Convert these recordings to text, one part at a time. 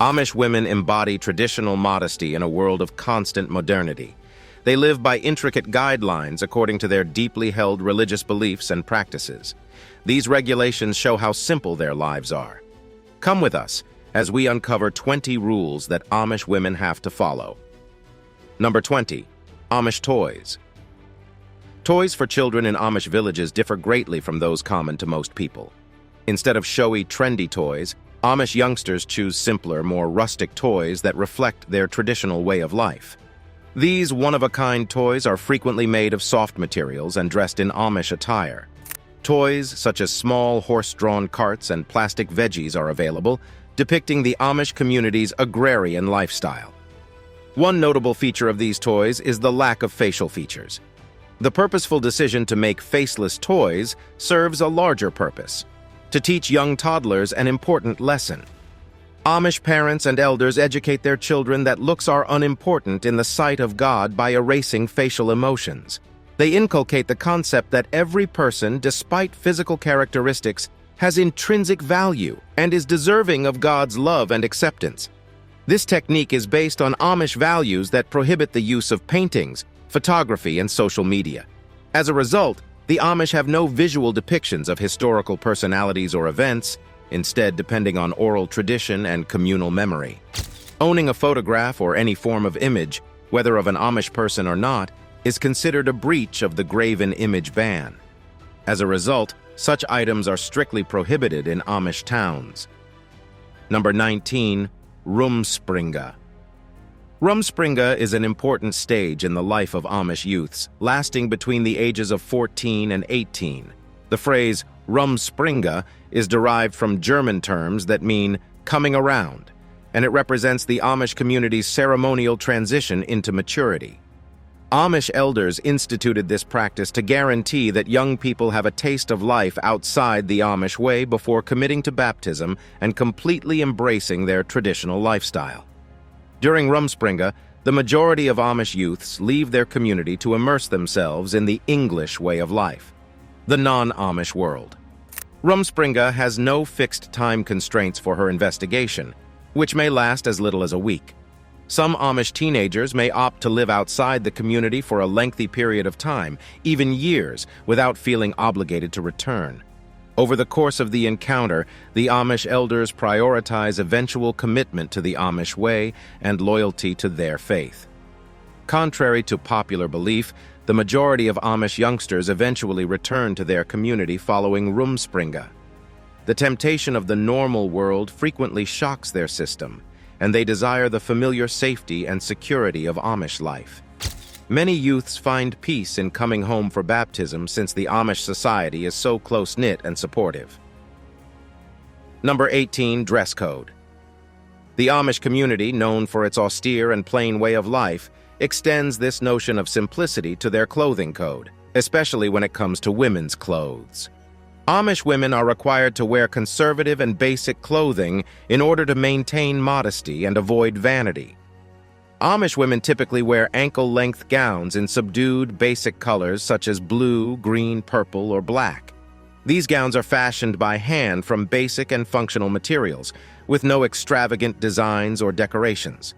Amish women embody traditional modesty in a world of constant modernity. They live by intricate guidelines according to their deeply held religious beliefs and practices. These regulations show how simple their lives are. Come with us as we uncover 20 rules that Amish women have to follow. Number 20. Amish toys. Toys for children in Amish villages differ greatly from those common to most people. Instead of showy, trendy toys, Amish youngsters choose simpler, more rustic toys that reflect their traditional way of life. These one-of-a-kind toys are frequently made of soft materials and dressed in Amish attire. Toys such as small horse-drawn carts and plastic veggies are available, depicting the Amish community's agrarian lifestyle. One notable feature of these toys is the lack of facial features. The purposeful decision to make faceless toys serves a larger purpose: to teach young toddlers an important lesson. Amish parents and elders educate their children that looks are unimportant in the sight of God by erasing facial emotions. They inculcate the concept that every person, despite physical characteristics, has intrinsic value and is deserving of God's love and acceptance. This technique is based on Amish values that prohibit the use of paintings, photography, and social media. As a result, the Amish have no visual depictions of historical personalities or events, instead depending on oral tradition and communal memory. Owning a photograph or any form of image, whether of an Amish person or not, is considered a breach of the graven image ban. As a result, such items are strictly prohibited in Amish towns. Number 19. RUMSPRINGA. RUMSPRINGA is an important stage in the life of Amish youths, lasting between the ages of 14 and 18. The phrase RUMSPRINGA is derived from German terms that mean coming around, and it represents the Amish community's ceremonial transition into maturity. Amish elders instituted this practice to guarantee that young people have a taste of life outside the Amish way before committing to baptism and completely embracing their traditional lifestyle. During RUMSPRINGA, the majority of Amish youths leave their community to immerse themselves in the English way of life, the non-Amish world. RUMSPRINGA has no fixed time constraints for her investigation, which may last as little as a week. Some Amish teenagers may opt to live outside the community for a lengthy period of time, even years, without feeling obligated to return. Over the course of the encounter, the Amish elders prioritize eventual commitment to the Amish way and loyalty to their faith. Contrary to popular belief, the majority of Amish youngsters eventually return to their community following RUMSPRINGA. The temptation of the normal world frequently shocks their system, and they desire the familiar safety and security of Amish life. Many youths find peace in coming home for baptism since the Amish society is so close-knit and supportive. Number 18. Dress code. The Amish community, known for its austere and plain way of life, extends this notion of simplicity to their clothing code, especially when it comes to women's clothes. Amish women are required to wear conservative and basic clothing in order to maintain modesty and avoid vanity. Amish women typically wear ankle-length gowns in subdued, basic colors such as blue, green, purple, or black. These gowns are fashioned by hand from basic and functional materials, with no extravagant designs or decorations.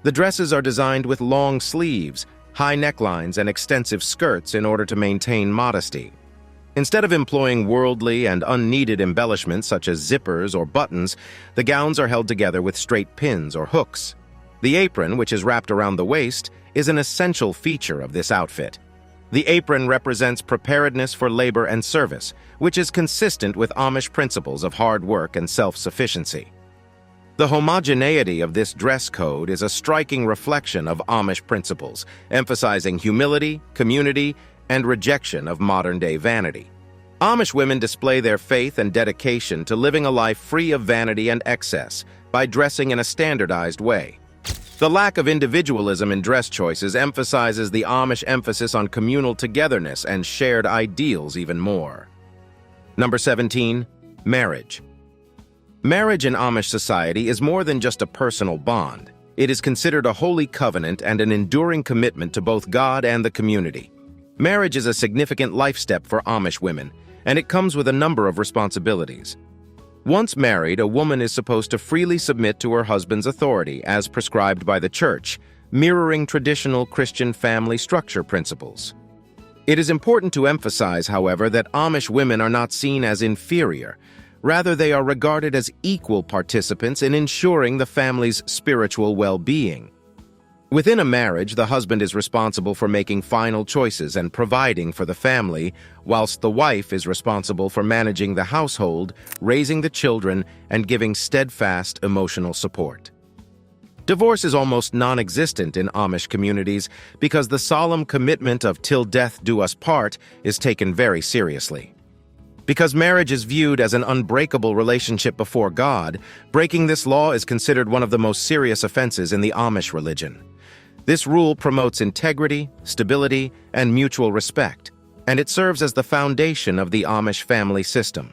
The dresses are designed with long sleeves, high necklines, and extensive skirts in order to maintain modesty. Instead of employing worldly and unneeded embellishments such as zippers or buttons, the gowns are held together with straight pins or hooks. The apron, which is wrapped around the waist, is an essential feature of this outfit. The apron represents preparedness for labor and service, which is consistent with Amish principles of hard work and self-sufficiency. The homogeneity of this dress code is a striking reflection of Amish principles, emphasizing humility, community, and rejection of modern-day vanity. Amish women display their faith and dedication to living a life free of vanity and excess by dressing in a standardized way. The lack of individualism in dress choices emphasizes the Amish emphasis on communal togetherness and shared ideals even more. Number 17. Marriage. Marriage in Amish society is more than just a personal bond. It is considered a holy covenant and an enduring commitment to both God and the community. Marriage is a significant life step for Amish women, and it comes with a number of responsibilities. Once married, a woman is supposed to freely submit to her husband's authority as prescribed by the church, mirroring traditional Christian family structure principles. It is important to emphasize, however, that Amish women are not seen as inferior. Rather, they are regarded as equal participants in ensuring the family's spiritual well-being. Within a marriage, the husband is responsible for making final choices and providing for the family, whilst the wife is responsible for managing the household, raising the children, and giving steadfast emotional support. Divorce is almost non-existent in Amish communities because the solemn commitment of "till death do us part" is taken very seriously. Because marriage is viewed as an unbreakable relationship before God, breaking this law is considered one of the most serious offenses in the Amish religion. This rule promotes integrity, stability, and mutual respect, and it serves as the foundation of the Amish family system.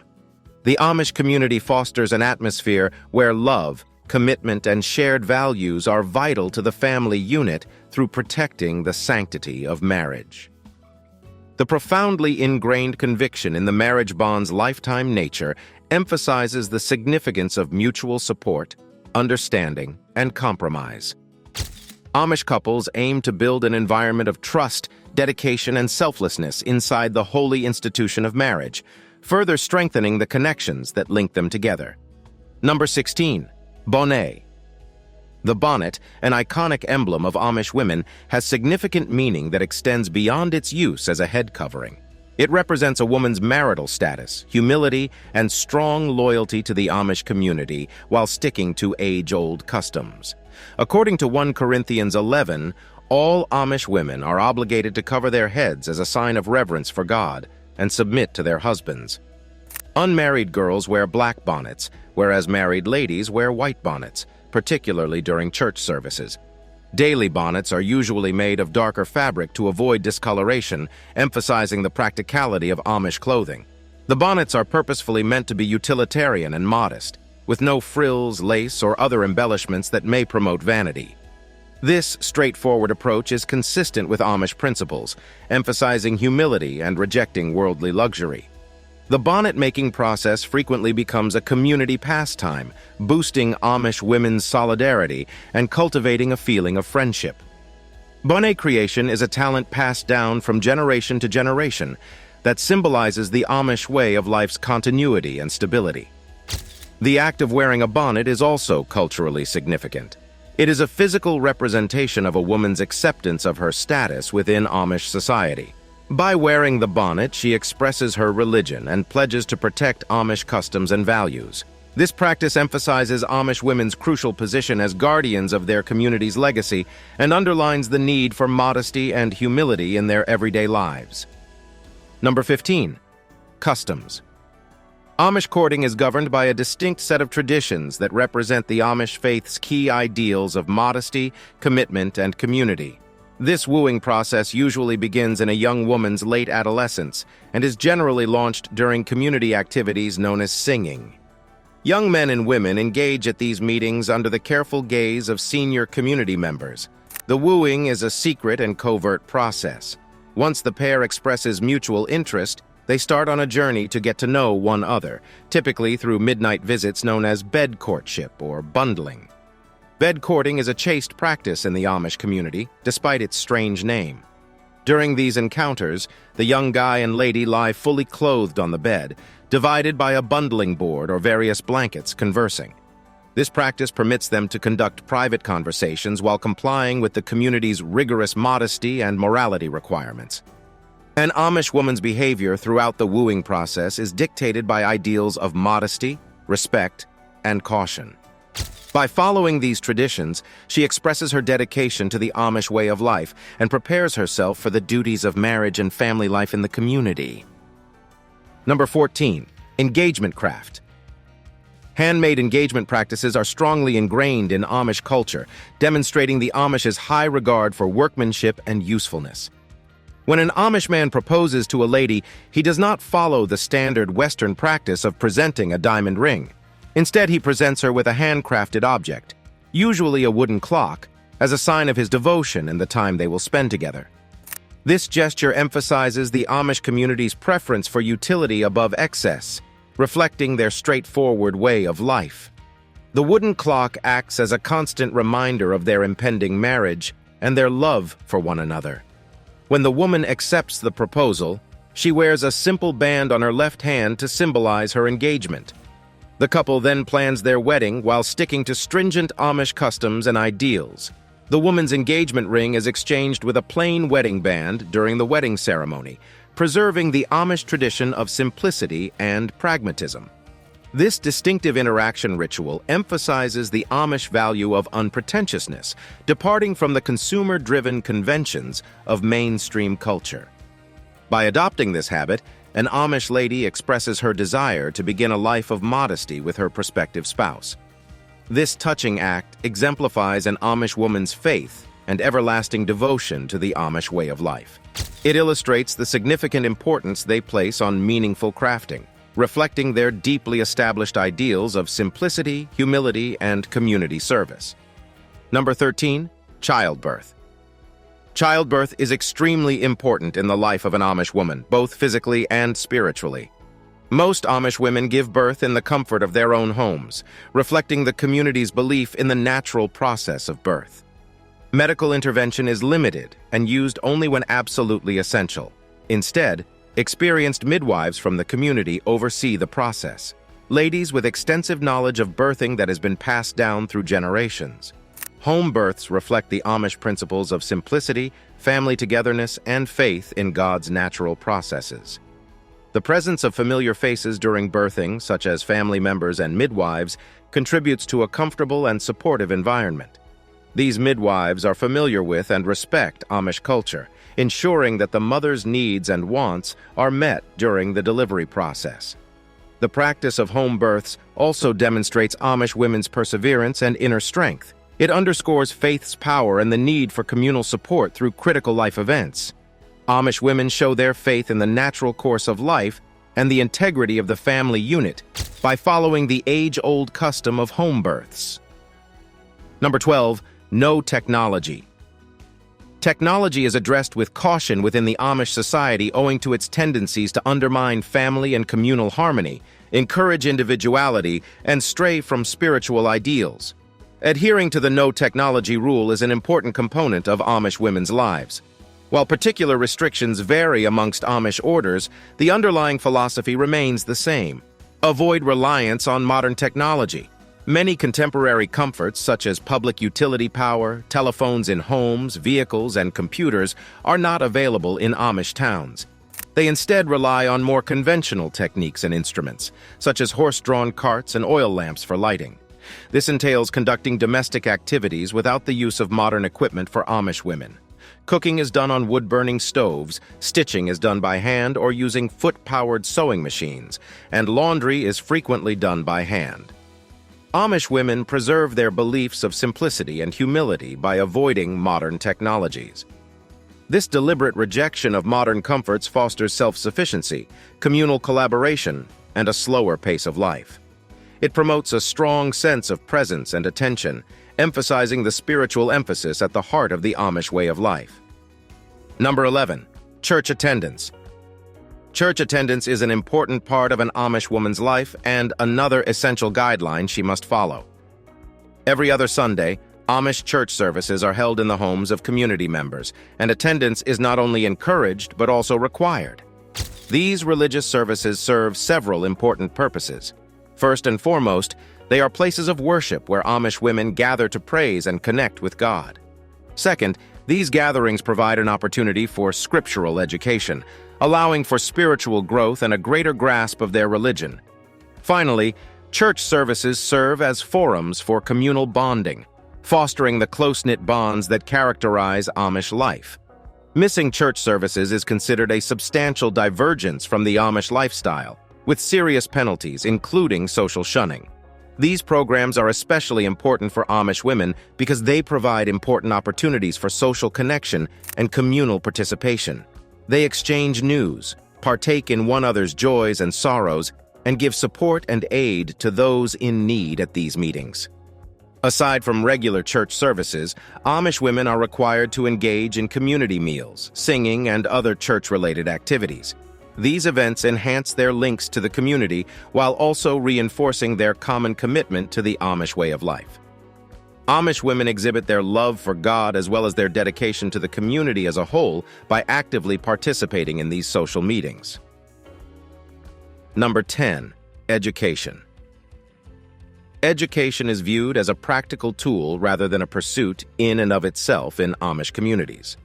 The Amish community fosters an atmosphere where love, commitment, and shared values are vital to the family unit through protecting the sanctity of marriage. The profoundly ingrained conviction in the marriage bond's lifetime nature emphasizes the significance of mutual support, understanding, and compromise. Amish couples aim to build an environment of trust, dedication, and selflessness inside the holy institution of marriage, further strengthening the connections that link them together. Number 16. Bonnet. The bonnet, an iconic emblem of Amish women, has significant meaning that extends beyond its use as a head covering. It represents a woman's marital status, humility, and strong loyalty to the Amish community while sticking to age-old customs. According to 1 Corinthians 11, all Amish women are obligated to cover their heads as a sign of reverence for God and submit to their husbands. Unmarried girls wear black bonnets, whereas married ladies wear white bonnets, particularly during church services. Daily bonnets are usually made of darker fabric to avoid discoloration, emphasizing the practicality of Amish clothing. The bonnets are purposefully meant to be utilitarian and modest, with no frills, lace, or other embellishments that may promote vanity. This straightforward approach is consistent with Amish principles, emphasizing humility and rejecting worldly luxury. The bonnet-making process frequently becomes a community pastime, boosting Amish women's solidarity and cultivating a feeling of friendship. Bonnet creation is a talent passed down from generation to generation that symbolizes the Amish way of life's continuity and stability. The act of wearing a bonnet is also culturally significant. It is a physical representation of a woman's acceptance of her status within Amish society. By wearing the bonnet, she expresses her religion and pledges to protect Amish customs and values. This practice emphasizes Amish women's crucial position as guardians of their community's legacy and underlines the need for modesty and humility in their everyday lives. Number 15. Customs. Amish courting is governed by a distinct set of traditions that represent the Amish faith's key ideals of modesty, commitment, and community. This wooing process usually begins in a young woman's late adolescence and is generally launched during community activities known as singing. Young men and women engage at these meetings under the careful gaze of senior community members. The wooing is a secret and covert process. Once the pair expresses mutual interest, they start on a journey to get to know one another, typically through midnight visits known as bed courtship or bundling. Bed courting is a chaste practice in the Amish community, despite its strange name. During these encounters, the young guy and lady lie fully clothed on the bed, divided by a bundling board or various blankets, conversing. This practice permits them to conduct private conversations while complying with the community's rigorous modesty and morality requirements. An Amish woman's behavior throughout the wooing process is dictated by ideals of modesty, respect, and caution. By following these traditions, she expresses her dedication to the Amish way of life and prepares herself for the duties of marriage and family life in the community. Number 14. Engagement craft. Handmade engagement practices are strongly ingrained in Amish culture, demonstrating the Amish's high regard for workmanship and usefulness. When an Amish man proposes to a lady, he does not follow the standard Western practice of presenting a diamond ring. Instead, he presents her with a handcrafted object, usually a wooden clock, as a sign of his devotion and the time they will spend together. This gesture emphasizes the Amish community's preference for utility above excess, reflecting their straightforward way of life. The wooden clock acts as a constant reminder of their impending marriage and their love for one another. When the woman accepts the proposal, she wears a simple band on her left hand to symbolize her engagement. The couple then plans their wedding while sticking to stringent Amish customs and ideals. The woman's engagement ring is exchanged with a plain wedding band during the wedding ceremony, preserving the Amish tradition of simplicity and pragmatism. This distinctive interaction ritual emphasizes the Amish value of unpretentiousness, departing from the consumer-driven conventions of mainstream culture. By adopting this habit, an Amish lady expresses her desire to begin a life of modesty with her prospective spouse. This touching act exemplifies an Amish woman's faith and everlasting devotion to the Amish way of life. It illustrates the significant importance they place on meaningful crafting, reflecting their deeply established ideals of simplicity, humility, and community service. Number 13, childbirth. Childbirth is extremely important in the life of an Amish woman, both physically and spiritually. Most Amish women give birth in the comfort of their own homes, reflecting the community's belief in the natural process of birth. Medical intervention is limited and used only when absolutely essential. Instead, experienced midwives from the community oversee the process. Ladies with extensive knowledge of birthing that has been passed down through generations. Home births reflect the Amish principles of simplicity, family togetherness, and faith in God's natural processes. The presence of familiar faces during birthing, such as family members and midwives, contributes to a comfortable and supportive environment. These midwives are familiar with and respect Amish culture, ensuring that the mother's needs and wants are met during the delivery process. The practice of home births also demonstrates Amish women's perseverance and inner strength. It underscores faith's power and the need for communal support through critical life events. Amish women show their faith in the natural course of life and the integrity of the family unit by following the age-old custom of home births. Number 12, no technology. Technology is addressed with caution within the Amish society owing to its tendencies to undermine family and communal harmony, encourage individuality, and stray from spiritual ideals. Adhering to the no technology rule is an important component of Amish women's lives. While particular restrictions vary amongst Amish orders, the underlying philosophy remains the same. Avoid reliance on modern technology. Many contemporary comforts, such as public utility power, telephones in homes, vehicles, and computers, are not available in Amish towns. They instead rely on more conventional techniques and instruments, such as horse-drawn carts and oil lamps for lighting. This entails conducting domestic activities without the use of modern equipment for Amish women. Cooking is done on wood-burning stoves, stitching is done by hand or using foot-powered sewing machines, and laundry is frequently done by hand. Amish women preserve their beliefs of simplicity and humility by avoiding modern technologies. This deliberate rejection of modern comforts fosters self-sufficiency, communal collaboration, and a slower pace of life. It promotes a strong sense of presence and attention, emphasizing the spiritual emphasis at the heart of the Amish way of life. Number 11, church attendance. Church attendance is an important part of an Amish woman's life and another essential guideline she must follow. Every other Sunday, Amish church services are held in the homes of community members, and attendance is not only encouraged but also required. These religious services serve several important purposes. First and foremost, they are places of worship where Amish women gather to praise and connect with God. Second, these gatherings provide an opportunity for scriptural education, allowing for spiritual growth and a greater grasp of their religion. Finally, church services serve as forums for communal bonding, fostering the close-knit bonds that characterize Amish life. Missing church services is considered a substantial divergence from the Amish lifestyle, with serious penalties, including social shunning. These programs are especially important for Amish women because they provide important opportunities for social connection and communal participation. They exchange news, partake in one another's joys and sorrows, and give support and aid to those in need at these meetings. Aside from regular church services, Amish women are required to engage in community meals, singing, and other church-related activities. These events enhance their links to the community while also reinforcing their common commitment to the Amish way of life. Amish women exhibit their love for God as well as their dedication to the community as a whole by actively participating in these social meetings. Number 10. Education. Education is viewed as a practical tool rather than a pursuit in and of itself in Amish communities.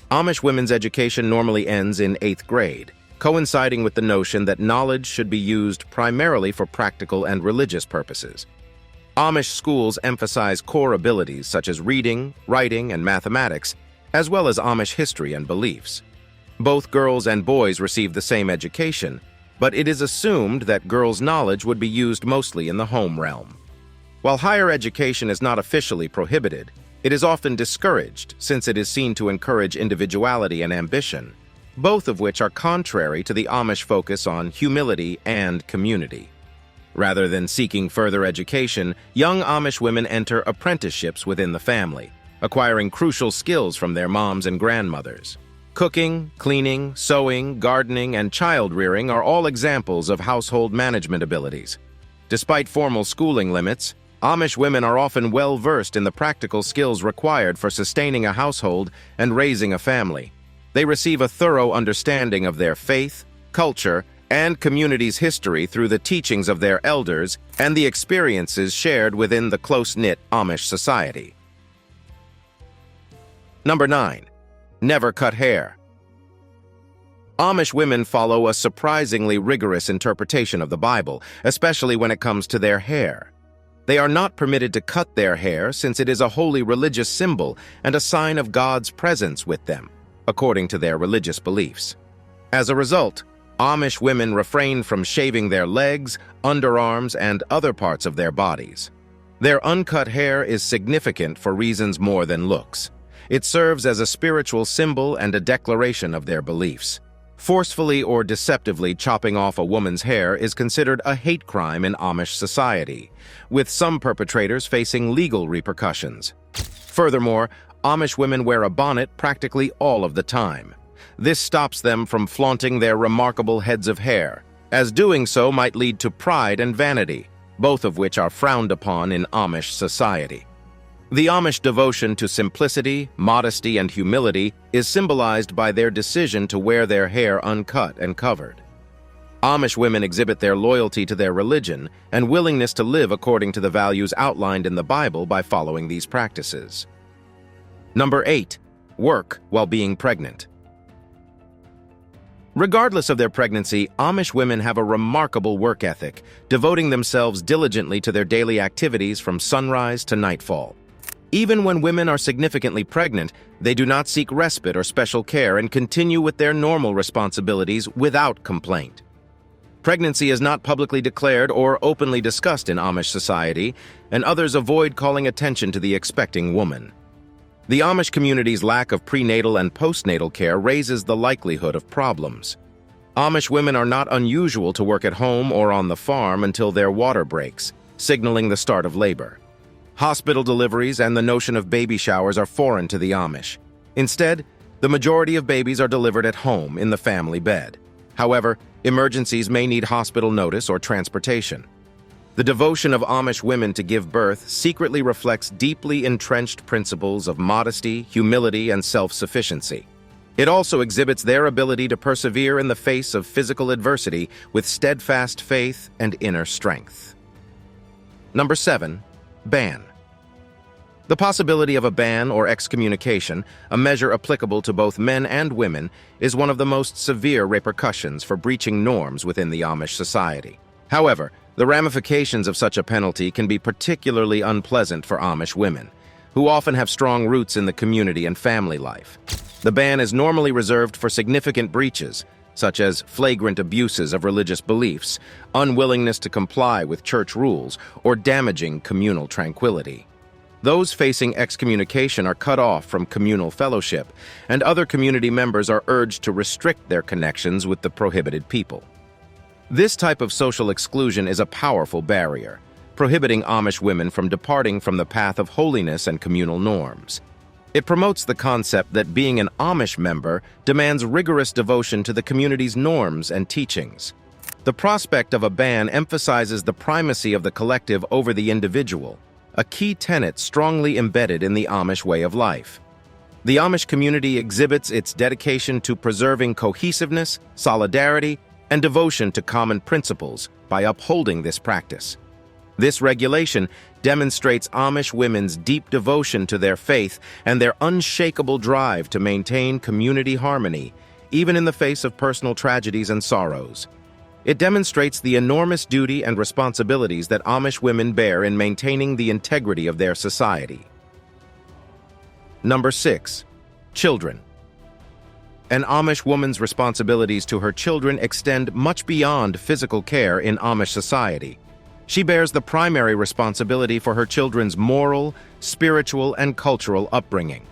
Amish women's education normally ends in 8th grade, coinciding with the notion that knowledge should be used primarily for practical and religious purposes. Amish schools emphasize core abilities such as reading, writing, and mathematics, as well as Amish history and beliefs. Both girls and boys receive the same education, but it is assumed that girls' knowledge would be used mostly in the home realm. While higher education is not officially prohibited, it is often discouraged since it is seen to encourage individuality and ambition, both of which are contrary to the Amish focus on humility and community. Rather than seeking further education, young Amish women enter apprenticeships within the family, acquiring crucial skills from their moms and grandmothers. Cooking, cleaning, sewing, gardening, and child-rearing are all examples of household management abilities. Despite formal schooling limits, Amish women are often well-versed in the practical skills required for sustaining a household and raising a family. They receive a thorough understanding of their faith, culture, and community's history through the teachings of their elders and the experiences shared within the close-knit Amish society. Number 9. Never cut hair. Amish women follow a surprisingly rigorous interpretation of the Bible, especially when it comes to their hair. They are not permitted to cut their hair since it is a holy religious symbol and a sign of God's presence with them, according to their religious beliefs. As a result, Amish women refrain from shaving their legs, underarms, and other parts of their bodies. Their uncut hair is significant for reasons more than looks. It serves as a spiritual symbol and a declaration of their beliefs. Forcefully or deceptively chopping off a woman's hair is considered a hate crime in Amish society, with some perpetrators facing legal repercussions. Furthermore, Amish women wear a bonnet practically all of the time. This stops them from flaunting their remarkable heads of hair, as doing so might lead to pride and vanity, both of which are frowned upon in Amish society. The Amish devotion to simplicity, modesty, and humility is symbolized by their decision to wear their hair uncut and covered. Amish women exhibit their loyalty to their religion and willingness to live according to the values outlined in the Bible by following these practices. Number 8. Work while being pregnant. Regardless of their pregnancy, Amish women have a remarkable work ethic, devoting themselves diligently to their daily activities from sunrise to nightfall. Even when women are significantly pregnant, they do not seek respite or special care and continue with their normal responsibilities without complaint. Pregnancy is not publicly declared or openly discussed in Amish society, and others avoid calling attention to the expecting woman. The Amish community's lack of prenatal and postnatal care raises the likelihood of problems. Amish women are not unusual to work at home or on the farm until their water breaks, signaling the start of labor. Hospital deliveries and the notion of baby showers are foreign to the Amish. Instead, the majority of babies are delivered at home in the family bed. However, emergencies may need hospital notice or transportation. The devotion of Amish women to give birth secretly reflects deeply entrenched principles of modesty, humility, and self-sufficiency. It also exhibits their ability to persevere in the face of physical adversity with steadfast faith and inner strength. Number 7. Ban. The possibility of a ban or excommunication, a measure applicable to both men and women, is one of the most severe repercussions for breaching norms within the Amish society. However, the ramifications of such a penalty can be particularly unpleasant for Amish women, who often have strong roots in the community and family life. The ban is normally reserved for significant breaches, such as flagrant abuses of religious beliefs, unwillingness to comply with church rules, or damaging communal tranquility. Those facing excommunication are cut off from communal fellowship, and other community members are urged to restrict their connections with the prohibited people. This type of social exclusion is a powerful barrier, prohibiting Amish women from departing from the path of holiness and communal norms. It promotes the concept that being an Amish member demands rigorous devotion to the community's norms and teachings. The prospect of a ban emphasizes the primacy of the collective over the individual, a key tenet strongly embedded in the Amish way of life. The Amish community exhibits its dedication to preserving cohesiveness, solidarity, and devotion to common principles by upholding this practice. This regulation demonstrates Amish women's deep devotion to their faith and their unshakable drive to maintain community harmony, even in the face of personal tragedies and sorrows. It demonstrates the enormous duty and responsibilities that Amish women bear in maintaining the integrity of their society. Number 6. Children. An Amish woman's responsibilities to her children extend much beyond physical care in Amish society. She bears the primary responsibility for her children's moral, spiritual, and cultural upbringing.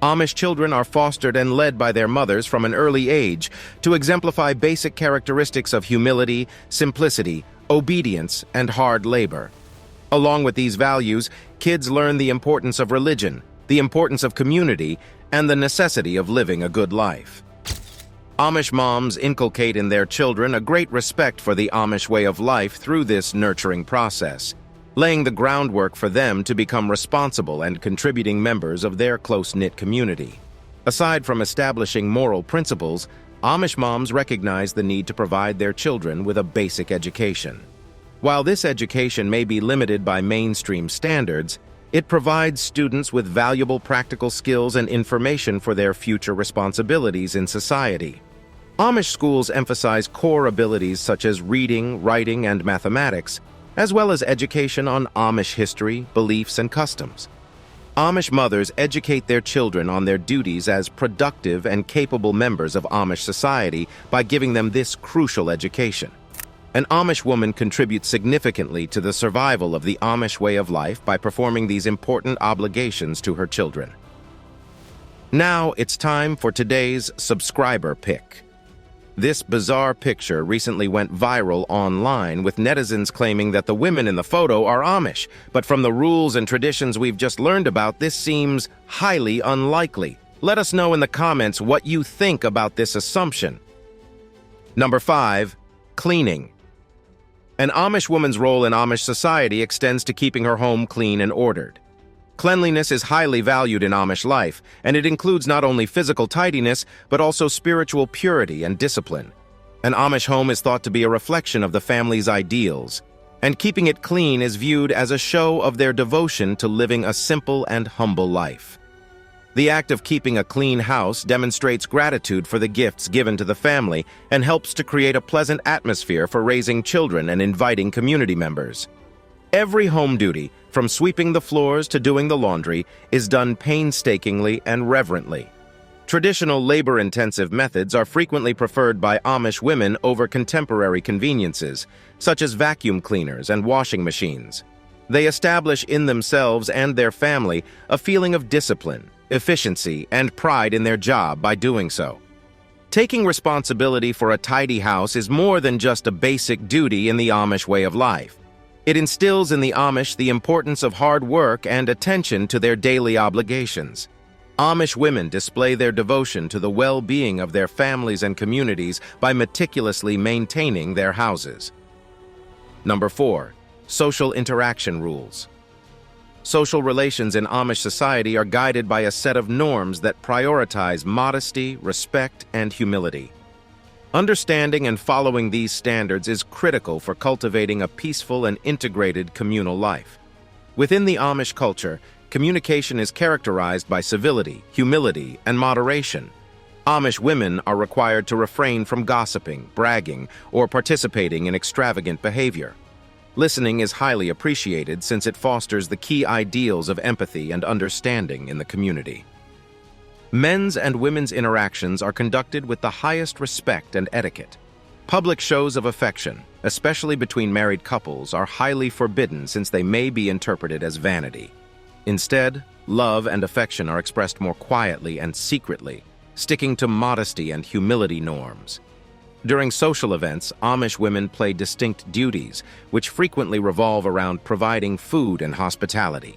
Amish children are fostered and led by their mothers from an early age to exemplify basic characteristics of humility, simplicity, obedience, and hard labor. Along with these values, kids learn the importance of religion, the importance of community, and the necessity of living a good life. Amish moms inculcate in their children a great respect for the Amish way of life through this nurturing process, laying the groundwork for them to become responsible and contributing members of their close-knit community. Aside from establishing moral principles, Amish moms recognize the need to provide their children with a basic education. While this education may be limited by mainstream standards, it provides students with valuable practical skills and information for their future responsibilities in society. Amish schools emphasize core abilities such as reading, writing, and mathematics, as well as education on Amish history, beliefs, and customs. Amish mothers educate their children on their duties as productive and capable members of Amish society by giving them this crucial education. An Amish woman contributes significantly to the survival of the Amish way of life by performing these important obligations to her children. Now it's time for today's subscriber pick. This bizarre picture recently went viral online, with netizens claiming that the women in the photo are Amish, but from the rules and traditions we've just learned about, this seems highly unlikely. Let us know in the comments what you think about this assumption. Number 5. Cleaning. An Amish woman's role in Amish society extends to keeping her home clean and ordered. Cleanliness is highly valued in Amish life, and it includes not only physical tidiness, but also spiritual purity and discipline. An Amish home is thought to be a reflection of the family's ideals, and keeping it clean is viewed as a show of their devotion to living a simple and humble life. The act of keeping a clean house demonstrates gratitude for the gifts given to the family and helps to create a pleasant atmosphere for raising children and inviting community members. Every home duty, from sweeping the floors to doing the laundry, is done painstakingly and reverently. Traditional labor-intensive methods are frequently preferred by Amish women over contemporary conveniences, such as vacuum cleaners and washing machines. They establish in themselves and their family a feeling of discipline, efficiency, and pride in their job by doing so. Taking responsibility for a tidy house is more than just a basic duty in the Amish way of life. It instills in the Amish the importance of hard work and attention to their daily obligations. Amish women display their devotion to the well-being of their families and communities by meticulously maintaining their houses. Number 4. Social interaction rules. Social relations in Amish society are guided by a set of norms that prioritize modesty, respect, and humility. Understanding and following these standards is critical for cultivating a peaceful and integrated communal life. Within the Amish culture, communication is characterized by civility, humility, and moderation. Amish women are required to refrain from gossiping, bragging, or participating in extravagant behavior. Listening is highly appreciated since it fosters the key ideals of empathy and understanding in the community. Men's and women's interactions are conducted with the highest respect and etiquette. Public shows of affection, especially between married couples, are highly forbidden since they may be interpreted as vanity. Instead, love and affection are expressed more quietly and secretly, sticking to modesty and humility norms. During social events, Amish women play distinct duties, which frequently revolve around providing food and hospitality.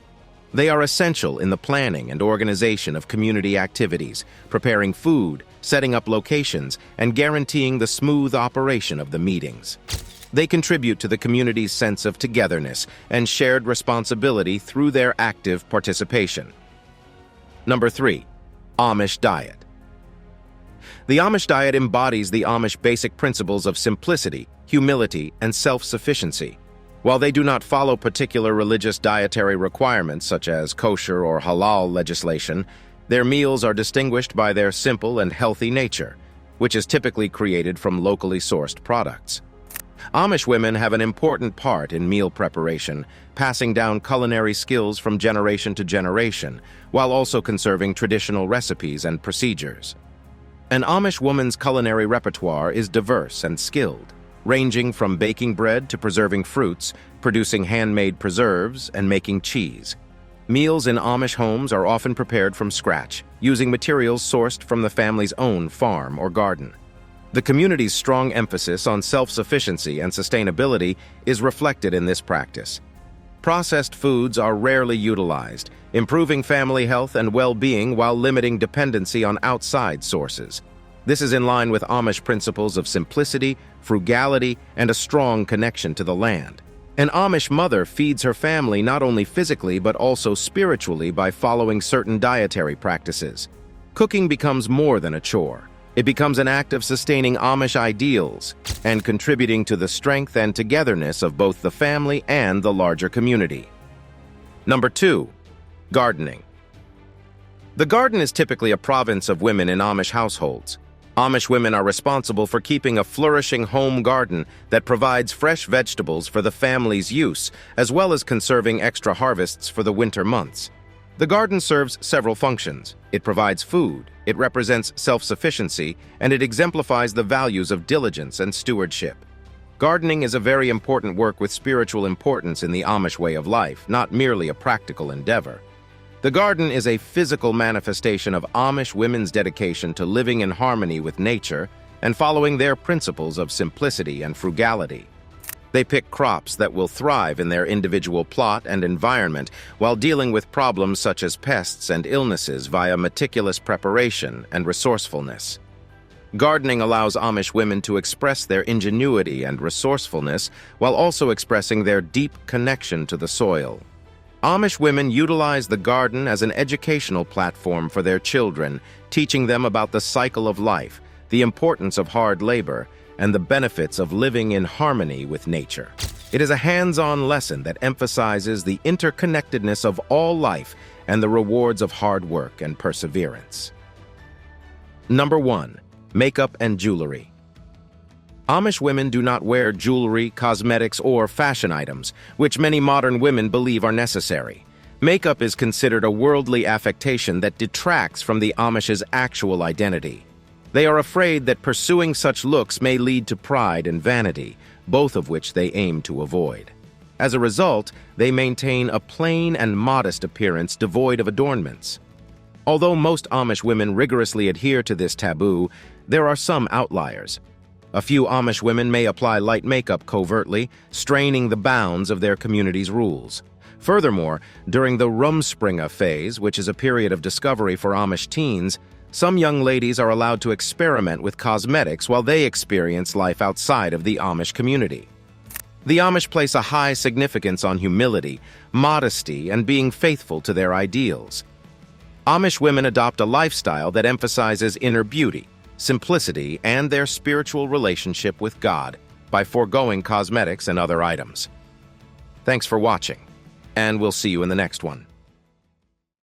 They are essential in the planning and organization of community activities, preparing food, setting up locations, and guaranteeing the smooth operation of the meetings. They contribute to the community's sense of togetherness and shared responsibility through their active participation. Number 3. Amish diet. The Amish diet embodies the Amish basic principles of simplicity, humility, and self-sufficiency. While they do not follow particular religious dietary requirements such as kosher or halal legislation, their meals are distinguished by their simple and healthy nature, which is typically created from locally sourced products. Amish women have an important part in meal preparation, passing down culinary skills from generation to generation, while also conserving traditional recipes and procedures. An Amish woman's culinary repertoire is diverse and skilled, ranging from baking bread to preserving fruits, producing handmade preserves, and making cheese. Meals in Amish homes are often prepared from scratch, using materials sourced from the family's own farm or garden. The community's strong emphasis on self-sufficiency and sustainability is reflected in this practice. Processed foods are rarely utilized, improving family health and well-being while limiting dependency on outside sources. This is in line with Amish principles of simplicity, frugality, and a strong connection to the land. An Amish mother feeds her family not only physically but also spiritually by following certain dietary practices. Cooking becomes more than a chore. It becomes an act of sustaining Amish ideals and contributing to the strength and togetherness of both the family and the larger community. Number 2. Gardening. The garden is typically a province of women in Amish households. Amish women are responsible for keeping a flourishing home garden that provides fresh vegetables for the family's use, as well as conserving extra harvests for the winter months. The garden serves several functions. It provides food, it represents self-sufficiency, and it exemplifies the values of diligence and stewardship. Gardening is a very important work with spiritual importance in the Amish way of life, not merely a practical endeavor. The garden is a physical manifestation of Amish women's dedication to living in harmony with nature and following their principles of simplicity and frugality. They pick crops that will thrive in their individual plot and environment while dealing with problems such as pests and illnesses via meticulous preparation and resourcefulness. Gardening allows Amish women to express their ingenuity and resourcefulness while also expressing their deep connection to the soil. Amish women utilize the garden as an educational platform for their children, teaching them about the cycle of life, the importance of hard labor, and the benefits of living in harmony with nature. It is a hands-on lesson that emphasizes the interconnectedness of all life and the rewards of hard work and perseverance. Number 1. Makeup and jewelry. Amish women do not wear jewelry, cosmetics, or fashion items, which many modern women believe are necessary. Makeup is considered a worldly affectation that detracts from the Amish's actual identity. They are afraid that pursuing such looks may lead to pride and vanity, both of which they aim to avoid. As a result, they maintain a plain and modest appearance devoid of adornments. Although most Amish women rigorously adhere to this taboo, there are some outliers. A few Amish women may apply light makeup covertly, straining the bounds of their community's rules. Furthermore, during the RUMSPRINGA phase, which is a period of discovery for Amish teens, some young ladies are allowed to experiment with cosmetics while they experience life outside of the Amish community. The Amish place a high significance on humility, modesty, and being faithful to their ideals. Amish women adopt a lifestyle that emphasizes inner beauty, simplicity, and their spiritual relationship with God by foregoing cosmetics and other items. Thanks for watching, and we'll see you in the next one.